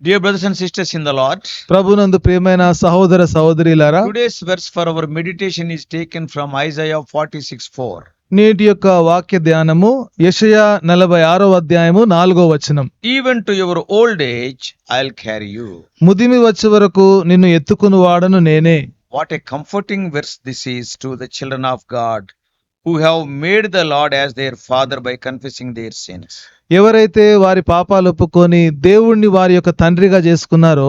Dear brothers and sisters in the Lord, ప్రభునందు ప్రియమైన సహోదర సహోదరీలారా, today's verse for our meditation is taken from Isaiah 46:4. నేటి యొక్క వాక్య ధ్యానము యెషయా 46వ అధ్యాయము 4వ వచనం. Even to your old age, I'll carry you. ముదిమి వచ్చే వరకు నిన్ను ఎత్తుకుని వాడను నేనే. What a comforting verse this is to the children of God who have made the Lord as their father by confessing their sins. ఎవరైతే వారి పాపాలు ఒప్పుకొని దేవుణ్ణి వారి యొక్క తండ్రిగా చేసుకున్నారో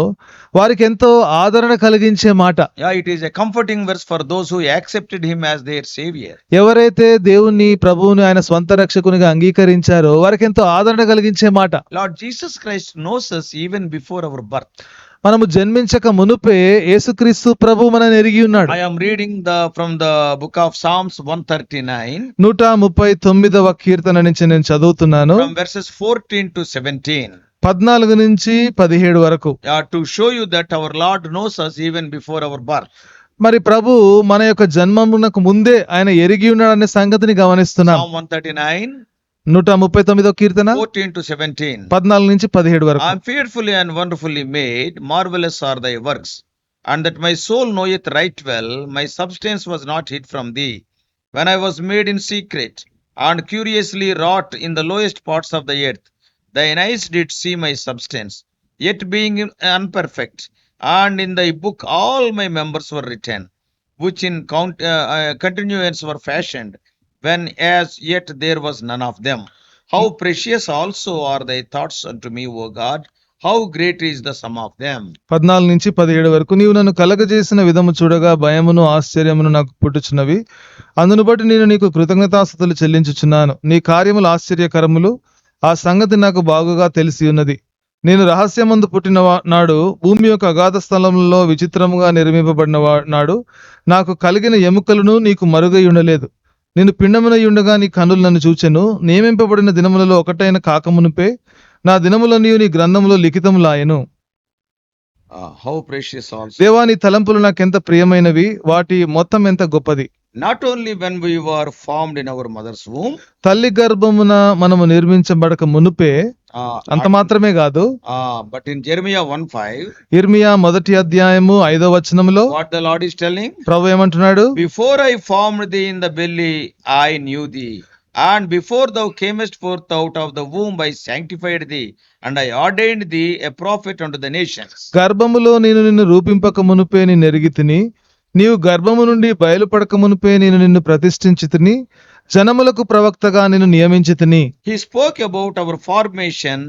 వారికి ఎంతో ఆదరణ కలిగించే మాట. Yeah, it is a comforting verse for those who accepted him as their savior. ఎవరైతే దేవుణ్ణి ప్రభువుని ఆయన స్వంత రక్షకునిగా అంగీకరించారో వారికి ఎంతో ఆదరణ కలిగించే మాట. Lord Jesus Christ knows us even before our birth. మనము జన్మించక మునుపే యేసుక్రీస్తు ప్రభు మనల్ని ఎరిగి ఉన్నాడు. I am reading from the book of Psalms 139. 139వ కీర్తన నుంచి నేను చదువుతున్నాను. From verses 14 to 17. 14 నుంచి 17 వరకు. To show you that our Lord knows us even before our birth. మరి ప్రభు మన యొక్క జన్మమునకు ముందే ఆయన ఎరిగి ఉన్నాడనే సంగతిని గమనిస్తున్నాం. Psalm 139. 139వ Keerthana 14 to 17. 14 నుంచి 17 వరకు. I am fearfully and wonderfully made, marvelous are thy works, and that my soul knoweth right well, my substance was not hid from thee, when I was made in secret, and curiously wrought in the lowest parts of the earth. Thine eyes did see my substance, yet being unperfect, and in thy book all my members were written, which in continuance were fashioned, when as yet there was none of them. How precious also are thy thoughts unto me, O God! How great is the sum of them. 14 నుంచి 17 వరకు. నీవు నన్ను కలగజేసిన విధము చూడగా భయమును ఆశ్చర్యమును నాకు పుట్టుచున్నవి. అందును బట్టి నేను నీకు కృతజ్ఞతాస్తుతులు చెల్లించుచున్నాను. నీ కార్యములు ఆశ్చర్యకరములు, ఆ సంగతి నాకు బాగుగా తెలిసి ఉన్నది. నేను రహస్యమందు పుట్టిన నాడు, భూమి యొక్క అగాధ స్థలంలో విచిత్రముగా నిర్మింపబడిన నాడు, నాకు కలిగిన ఎముకలను నీకు మరుగై ఉండలేదు. నేను పిండమునై ఉండగా నీ కన్నులు నన్ను చూచెను. నియమింపబడిన దినములలో ఒకటైన కాకమునుపే నా దినములన్నీ నీ గ్రంథములో లిఖితములాయెను. How precious also. దేవా, నీ తలంపులు నాకెంత ప్రియమైనవి, వాటి మొత్తం ఎంత గొప్పది. Not only when we were formed in our mother's womb, తల్లి గర్భమున మనము నిర్మించబడక మునుపే, అంత మాత్రమే కాదు, but in Jeremiah 1:5, ఇర్మియా 1వ అధ్యాయము 5వ వచనములో what the Lord is telling? ప్రభు ఏమంటున్నాడు? Before I formed thee in the belly, I knew thee. And before thou camest forth out of the womb, I sanctified thee, and I ordained thee a prophet unto the nations. గర్భములో నేను నిన్ను రూపింపక మునుపే నిన్ను ఎరిగితిని, నీవు గర్భము నుండి బయలుపడక మునుపే నేను నిన్ను ప్రతిష్ఠించితిని, జనములకు ప్రవక్తగా నిన్ను నియమించితిని. He spoke about our formation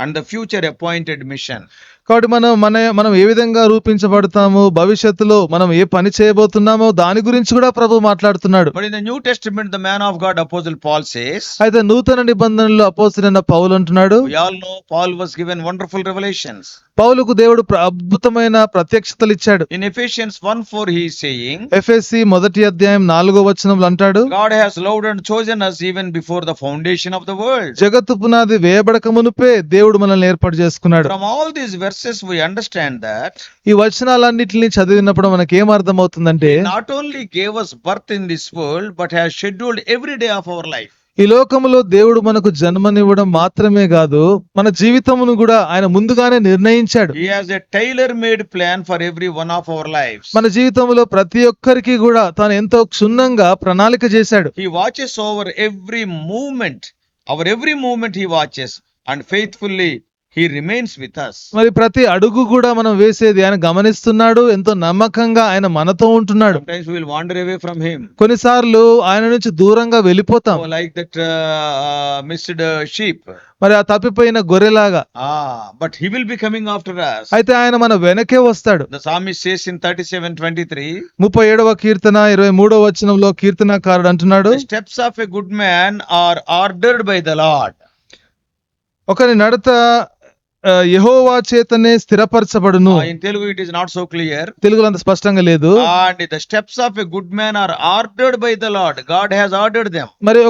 and the future appointed mission. కాబట్టి మనం ఏ విధంగా రూపించబడతామో, భవిష్యత్తులో మనం ఏ పని చేయబోతున్నామో దాని గురించి కూడా ప్రభు మాట్లాడుతున్నాడు. But in the New Testament, the man of God, Apostle Paul says, అయితే నూతన నిబంధనలో అపోస్తలుడైన పౌలు అంటున్నాడు, we all know Paul was given wonderful revelations. పౌలుకు దేవుడు అద్భుతమైన ప్రత్యక్షతలు ఇచ్చాడు. In Ephesians 1:4, he is saying, ఎఫెసీ 1వ అధ్యాయం 4వ వచనంలో అంటాడు, God has loved and chosen us even before the foundation of the world. జగత్తు పునాది వేయబడక మునుపే దేవుడు మనల్ని ఏర్పాటు చేసుకున్నాడు. From all these verses we understand that ఈ వచనాలన్నిటిని చదివినప్పుడు మనకి ఏం అర్థమవుతుందంటే, not only gave us birth in this world, but has scheduled every day of our life. ఈ లోకములో దేవుడు మనకు జన్మనివ్వడం మాత్రమే కాదు, మన జీవితమును కూడా ఆయన ముందుగానే నిర్ణయించాడు. He has a tailor-made plan for every one of our lives. మన జీవితంలో ప్రతి ఒక్కరికి కూడా తాను ఎంతో క్షుణ్ణంగా ప్రణాళిక చేశాడు. He watches over every movement. Our every movement he watches, and faithfully he remains with us. మరి ప్రతి అడుగు కూడా మనం వేసేది ఆయన గమనిస్తున్నాడు, ఎంతో నమ్మకంగా ఆయన మనతో ఉంటున్నాడు. Sometimes we will wander away from him. కొన్నిసార్లు ఆయన నుంచి దూరంగా వెళ్ళిపోతాం. Like that missed sheep. మరి ఆ తప్పిపోయిన గొర్రెలాగా. But he will be coming after us. అయితే ఆయన మన వెనకే వస్తాడు. The psalmist says in 37:23, 37వ కీర్తన 23వ వచనంలో కీర్తనకారుడు అంటున్నాడు, the steps of a good man are ordered by the Lord. ఒకని నడత యెహోవా చేతనే స్థిరపరచబడును. In Telugu it is not so clear. తెలుగులో అంత స్పష్టంగా లేదు. And the steps of a good man are ordered by the Lord. God has ordered them. మరి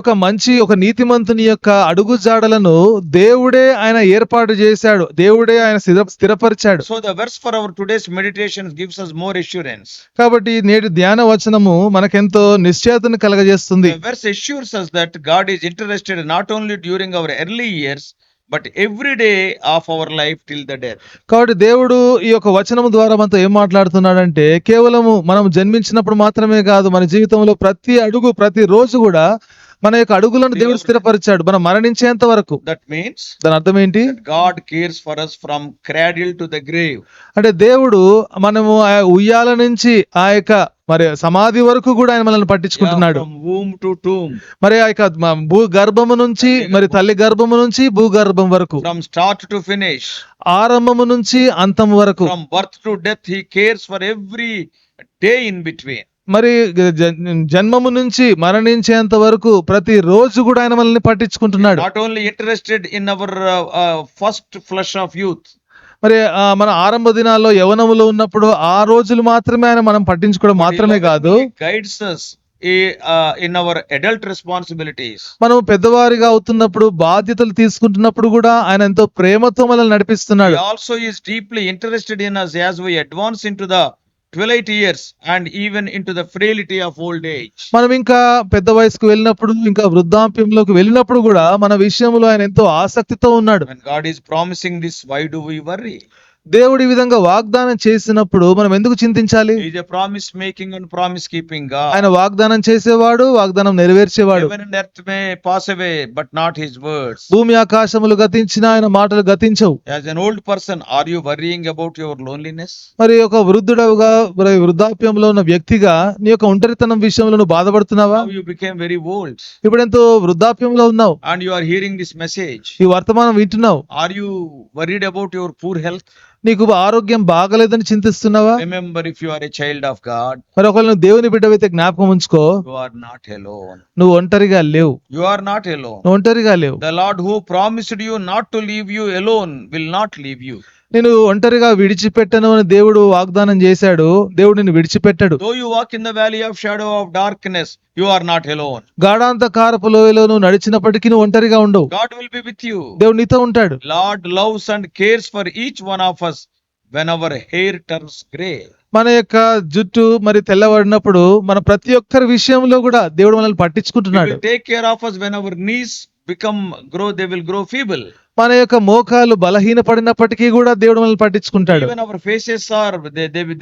ఒక నీతిమంతుని యొక్క అడుగు జాడలను దేవుడే ఆయన ఏర్పాటు చేశాడు, దేవుడే ఆయన స్థిరపరిచాడు. So the verse for our today's meditation gives us more assurance. కాబట్టి నేటి ధ్యాన వచనము మనకెంతో నిశ్చయతను కలగజేస్తుంది. The verse assures us that God is interested not only during our early years, but every day of our life till the death. కాబట్టి దేవుడు ఈ యొక్క వచనము ద్వారా మనతో ఏం మాట్లాడుతున్నాడంటే కేవలము మనం జన్మించినప్పుడు మాత్రమే కాదు, మన జీవితంలో ప్రతి అడుగు ప్రతి రోజు కూడా మన యొక్క అడుగులను దేవుడు స్థిరపరిచాడు మనం మరణించేంత వరకు. That means దాని అర్థం ఏంటి? that God cares for us from cradle to the grave. అంటే దేవుడు మనము ఆ ఉయ్యాల నుంచి ఆ యొక్క మరి సమాధి వరకు కూడా ఆయన మనల్ని పట్టించుకుంటున్నాడు. From womb to tomb. మరి ఆ యొక్క భూ గర్భము నుంచి మరి తల్లి గర్భము నుంచి భూగర్భం వరకు, From start to finish. ఆరంభము నుంచి అంతం వరకు, From birth to death, He cares for every day in between. మరి జన్మము నుంచి మరణించేంత వరకు ప్రతి రోజు కూడా ఆయన మనల్ని పట్టించుకుంటున్నాడు. Not only interested in our first flush of youth. మరి మన ఆరంభ దినాల్లో యవనములో ఉన్నప్పుడు ఆ రోజులు మాత్రమే ఆయన మనం పట్టించుకోవడం మాత్రమే కాదు, He guides us in our adult responsibilities. మనం పెద్దవారిగా అవుతున్నప్పుడు బాధ్యతలు తీసుకుంటున్నప్పుడు కూడా ఆయన ఎంతో ప్రేమతో మనల్ని నడిపిస్తున్నాడు. He also is deeply interested in us as we advance into the twilight years and even into the frailty of old age. మనం ఇంకా పెద్ద వయసుకు వెళ్ళినప్పుడు, ఇంకా వృద్ధాప్యంలోకి వెళ్ళినప్పుడు కూడా మన విషయంలో ఆయన ఎంతో ఆసక్తితో ఉన్నాడు. When God is promising this, why do we worry? దేవుడి విధంగా వాగ్దానం చేసినప్పుడు మనం ఎందుకు చింతించాలి? He is a promise making and promise keeping God. ఆయన వాగ్దానం చేసేవాడు, వాగ్దానం నెరవేర్చేవాడు. Heaven and earth may pass away, but not His words. భూమి ఆకాశములు గతించిన ఆయన మాటలు గతించవు. As an old person, are you worrying about your loneliness? మరి ఒక వృద్ధుడవుగా మరి వృద్ధాప్యంలో ఉన్న వ్యక్తిగా నీ యొక్క ఒంటరితనం విషయంలో నువ్వు బాధపడుతున్నావా? Now you became very old ఇప్పుడు ఎంతో వృద్ధాప్యంలో ఉన్నావు, and you are hearing this message. ఈ వర్తమానం వింటున్నావు. Are you worried about your poor health? నీకు ఆరోగ్యం బాగలేదని చింతిస్తున్నావా? Remember, if you are a child of God, మరి ఒకవేళ నువ్వు దేవుని బిడ్డవైతే జ్ఞాపకం ఉంచుకో, you are not alone. నువ్వు ఒంటరిగా లేవు. You are not alone. నువ్వు ఒంటరిగా లేవు. The Lord who promised you not to leave you alone will not leave you. నేను ఒంటరిగా విడిచిపెట్టను అని దేవుడు వాగ్దానం చేశాడు. దేవుడు నిన్ను విడిచిపెట్టాడు. Though you walk in the valley of shadow of darkness, you are not alone. గాఢాంధకారపు లోయలో నువ్వు నడిచినప్పటికీ నువ్వు ఒంటరిగా ఉండవు. God will be with you. దేవుడు నీతో ఉంటాడు. Lord loves and cares for each one of us when our hair turns grey. మన యొక్క జుట్టు మరి తెల్లబడినప్పుడు మన ప్రతి ఒక్కరి విషయంలో కూడా దేవుడు మనల్ని He పట్టించుకుంటున్నాడు. will take care of us when our knees they will grow feeble. మన యొక్క మోకాలు బలహీనపడినప్పటికీ కూడా దేవుడు మనల్ని పట్టించుకుంటాడు. Even our faces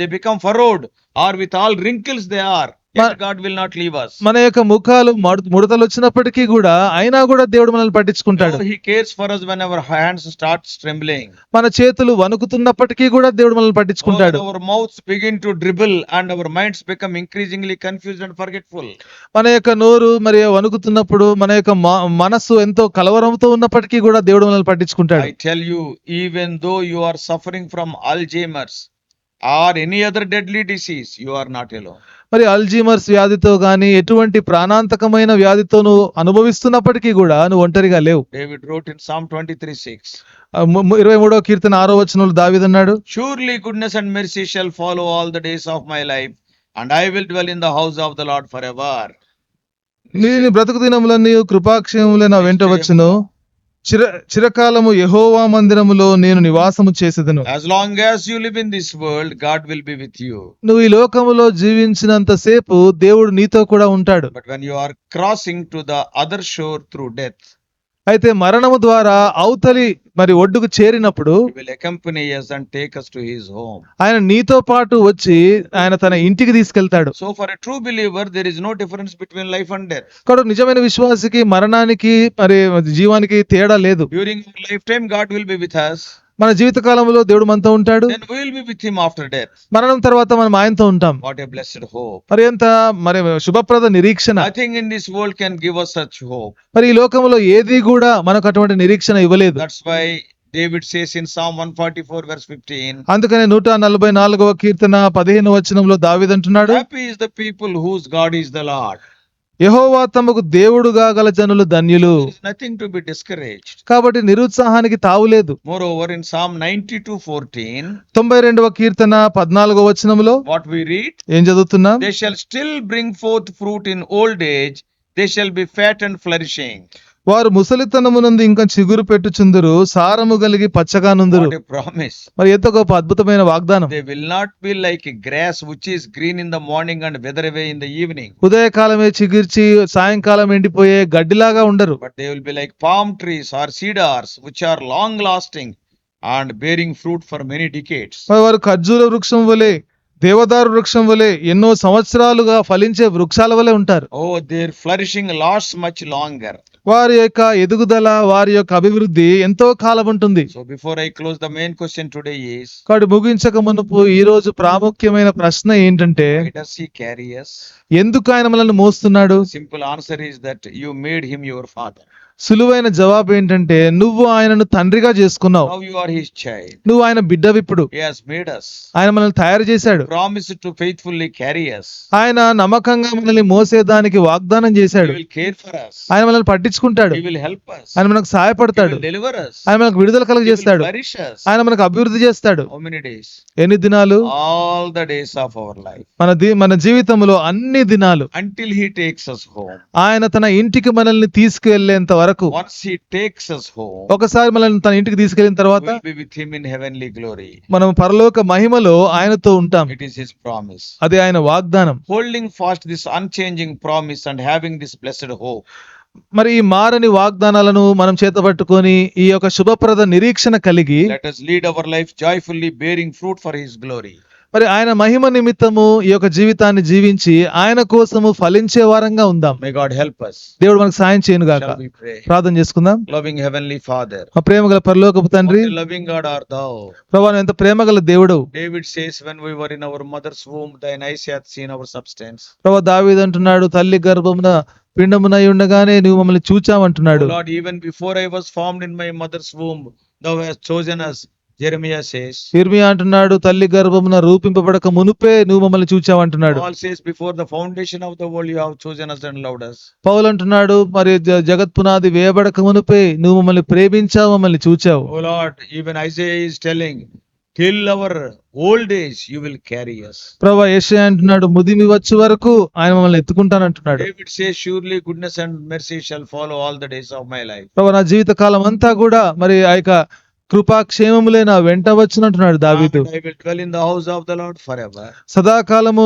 they become furrowed or with all wrinkles they are. Yet God will not leave us. మన యొక్క ముఖాలు ముడతలు వచ్చినప్పటికీ కూడా అయినా కూడా దేవుడు మనల్ని పట్టించుకుంటాడు. He cares for us when our hands start trembling. మన చేతులు వణుకుతున్నప్పటికీ కూడా దేవుడు మనల్ని పట్టించుకుంటాడు. Our mouths begin to dribble and our minds become increasingly confused and forgetful. మన యొక్క నోరు మరి వణుకుతున్నప్పుడు మన యొక్క మనస్సు ఎంతో కలవరంతో ఉన్నప్పటికీ కూడా దేవుడు మనల్ని పట్టించుకుంటాడు. I tell you, even though you are suffering from Alzheimer's or any other deadly disease, you are not alone. మరి అల్జీమర్స్ వ్యాధితో గాని ఎటువంటి ప్రాణాంతకమైన వ్యాధితో నువ్వు అనుభవిస్తున్నప్పటికీ కూడా నువ్వు ఒంటరిగా లేవు. David wrote in Psalm 23:6. 23వ కీర్తన 6వ వచనంలో దావీదు అన్నాడు, Surely goodness and mercy shall follow all the days of my life, and I will dwell in the house of the Lord forever. నీ బ్రతుకు దినములన్నీ కృపాక్షేమములే నా వెంట వచ్చును, చిరకాలము యెహోవా మందిరములో నేను నివాసము చేసేదను. As long as you live in this world, God will be with you. నువ్వు ఈ లోకములో జీవించినంత సేపు దేవుడు నీతో కూడా ఉంటాడు. But when you are crossing to the other shore through death, అయితే మరణము ద్వారా అవతలి మరి ఒడ్డుకు చేరినప్పుడు He will accompany us and take us to His home. ఆయన నీతో పాటు వచ్చి ఆయన తన ఇంటికి తీసుకెళ్తాడు. So for a true believer, there is no difference between life and death. కాబట్టి నిజమైన విశ్వాసికి మరణానికి మరి జీవానికి తేడా లేదు. During our lifetime, God will be with us. మన జీవిత కాలంలో దేవుడు మనతో ఉంటాడు. Then we will be with Him after death. మరణం తర్వాత మనం ఆయనతో ఉంటాం. What a blessed hope. మరి ఎంత మరి శుభప్రద నిరీక్షణ. Nothing in this world can give us such hope. మరి ఈ లోకంలో ఏది కూడా మనకు అటువంటి నిరీక్షణ ఇవ్వలేదు. That's why David says in Psalm 144 verse 15, అందుకనే 144వ కీర్తన 15వ వచనంలో దావీదు అంటున్నాడు, Happy is the people whose God is the Lord. యెహోవా తమకు దేవుడుగా గల జనులు ధన్యులు. There is nothing to be discouraged. కాబట్టి నిరుత్సాహానికి తావులేదు. Moreover, in Psalm 92:14, 92వ కీర్తన 14వ వచనంలో what we read, ఏం చదువుతున్నాం? they shall still bring forth fruit in old age, they shall be fat and flourishing. వారు ముసలితనమునందు ఇంకా చిగురు పెట్టుచుందురు, సారము కలిగి పచ్చగా నుందురు. What a promise. మరి ఎంత గొప్ప అద్భుతమైన వాగ్దానం. They will not be like grass which is green in the morning and wither away in the evening, ఉదయకాలమే చిగిర్చి సాయంకాలం ఎండిపోయే గడ్డిలాగా ఉండరు. but they will be like palm trees or cedars which are long lasting and bearing fruit for many decades. మరి వారు ఖర్జూర వృక్షం వలె, దేవదారు వృక్షం వలె ఎన్నో సంవత్సరాలుగా ఫలించే వృక్షాల వలె ఉంటారు. Oh, their flourishing lasts much longer. వారి యొక్క ఎదుగుదల, వారి యొక్క అభివృద్ధి ఎంతో కాలం ఉంటుంది. So before I close, the main question today is, కాబట్టి ముగించక మునుపు ఈ రోజు ప్రాముఖ్యమైన ప్రశ్న ఏంటంటే, why does he carry us? ఎందుకు ఆయన మనల్ని మోస్తున్నాడు? Simple answer is that you made him your father. సులువైన జవాబు ఏంటంటే, నువ్వు ఆయనను తండ్రిగా చేసుకున్నావు. Now you are his child. నువ్వు ఆయన బిడ్డవిప్పుడు. He has made us. ఆయన మనల్ని తయారు చేశాడు. Promised to faithfully carry us. ఆయన నమ్మకంగా మనల్ని మోసేదానికి వాగ్దానం He చేశాడు. will care for us. ఆయన మనల్ని పట్టించుకుంటాడు. He will help us. ఆయన మనకు He సహాయపడతాడు. will deliver us. ఆయన మనకు విడుదల He will కలుగజేస్తాడు. flourish us. ఆయన మనకు అభివృద్ధి చేస్తాడు. How many days? ఎన్ని దినాలు? All the days of our life. మన జీవితంలో అన్ని దినాలు, Until he takes us home. ఆయన తన ఇంటికి మనల్ని తీసుకువెళ్లేంత వరకు. Once he takes us home, ఒకసారి మనల్ని తన ఇంటికి తీసుకెళ్లిన తర్వాత we'll be with him in heavenly glory. మనం పరలోక మహిమలో ఆయనతో ఉంటాం. It is his promise. అది ఆయన వాగ్దానం. Holding fast this unchanging promise and having this blessed hope, మరి ఈ మారని వాగ్దానాలను మనం చేతబట్టుకొని ఈ యొక్క శుభప్రద నిరీక్షణ కలిగి let us lead our life joyfully, bearing fruit for his glory. మరి ఆయన మహిమ నిమిత్తము ఈ యొక్క జీవితాన్ని జీవించి ఆయన కోసము ఫలించే వారంగా ఉందాం. May God help us. దేవుడు మనకు సాయం చేయను గాక. Shall we pray? ప్రార్థన చేసుకుందాం. Loving heavenly Father, మా ప్రేమ గల పరలోకపు తండ్రి, what a loving God art thou. ప్రభువా ఎంత ప్రేమ గల దేవుడు. David says, when we were in our mother's womb, thine eyes hath seen our substance. ప్రభువా దావీదు అంటున్నాడు, తల్లి గర్భమున పిండమునై ఉండగానే నువ్వు మమ్మల్ని చూచావంటున్నాడు. O Lord, even before I was formed in my mother's womb, thou hast chosen us. Jeremiah says. ఇర్మియా అంటున్నాడు, తల్లి గర్భమున రూపింపబడక మునుపే నువ్వు మమ్మల్ని చూచావంటున్నాడు. Paul says, before the foundation of the world you have chosen us and loved us. పౌలు అంటున్నాడు, మరి జగత్ పునాది వేయబడక మునుపే నువ్వు మమ్మల్ని ప్రేమించావు, మమ్మల్ని చూచావు. O Lord, even Isaiah is telling, till our old age you will carry us. ప్రభువా యెషయా అంటున్నాడు, ముదిమి వచ్చే వరకు ఆయన మమ్మల్ని ఎత్తుకుంటానంటున్నాడు. David says, surely goodness and mercy shall follow all the days of my life. ప్రభువా నా జీవిత కాలం అంతా కూడా మరి ఆ యొక్క కృపాక్షేమములే నా వెంట వచ్చునంటున్నాడు దావీదు. And I will dwell in the house of the Lord forever. సదాకాలము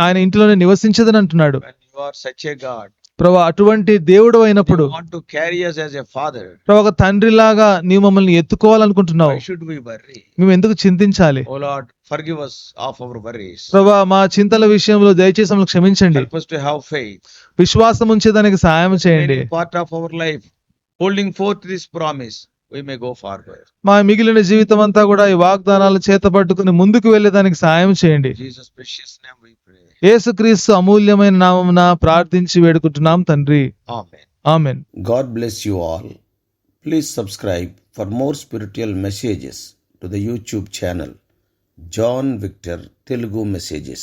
ఆయన ఇంటిలోనే నివసించదని అంటున్నాడు. When you are such a God, ప్రభువా అటువంటి దేవుడు అయినప్పుడు, you want to carry us as a father, ప్రభువా ఒక తండ్రిలాగా నీవు మమ్మల్ని ఎత్తుకోవాలనుకుంటున్నావు. why should we worry? మేము ఎందుకు చింతించాలి? O Lord, forgive us of our worries. ప్రభువా మా చింతల విషయంలో దయచేసి మమ్మల్ని క్షమించండి. Help us to have faith. విశ్వాసం ఉంచేదానికి సహాయం చేయండి. Any part of our life, holding forth this promise, we may go forward. మా మిగిలిన జీవితం అంతా కూడా ఈ వాగ్దానాలు చేతపట్టుకుని ముందుకు వెళ్ళేదానికి సహాయం చేయండి. In Jesus' precious name we pray. యేసుక్రీస్తు అమూల్యమైన నామమున ప్రార్థించి వేడుకుంటున్నాం తండ్రి. Amen. Amen. God bless you all. Please subscribe for more spiritual messages to the YouTube channel John Victor Telugu Messages.